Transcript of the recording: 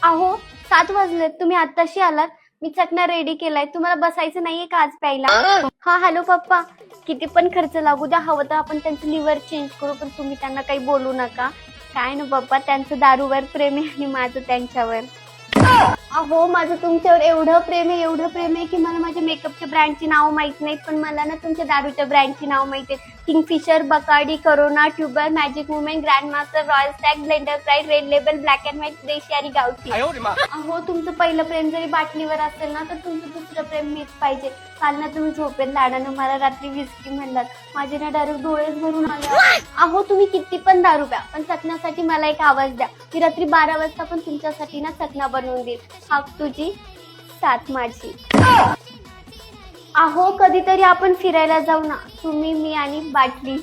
अहो 7 वाजलेत, तुम्ही आत्ताशी आलात. मी चटणा रेडी केलाय. तुम्हाला बसायचं नाहीये का आज प्यायला? हा हॅलो पप्पा, किती पण खर्च लागू द्या, हवं तर आपण त्यांचं लिव्हर चेंज करू, पण तुम्ही त्यांना काही बोलू नका. काय ना पप्पा, त्यांचं दारूवर प्रेम आहे आणि माझं त्यांच्यावर. अहो माझं तुमच्यावर एवढं प्रेम आहे की मला माझ्या मेकअपच्या ब्रँडची नाव माहित नाहीत, पण मला ना तुमच्या दारूच्या ब्रँडची नाव माहिती आहे. Kingfisher, Bacardi, corona, tuber, magic women, grand master, royal Stag, blender fried, red label, black and white, देशी आणि गावठी. अहो तुमचं पहिलं प्रेम जरी बाटलीवर असेल ना, तर तुमचं दुसरं प्रेम मीच पाहिजे. काल ना तुम्ही झोपेत लाडानं मला रात्री विस्की म्हणलात, माझे ना डायरेक्ट डोळेच भरून आले. अहो तुम्ही किती पण दारू प्या, पण चकण्यासाठी मला एक आवाज द्या. मी रात्री 12 वाजता पण तुमच्यासाठी ना चकना बनवून देईल. हाक तुझी, साथ माझी. अहो कधीतरी आपण फिरायला जाऊ ना, तुम्ही, मी आणि बाटली.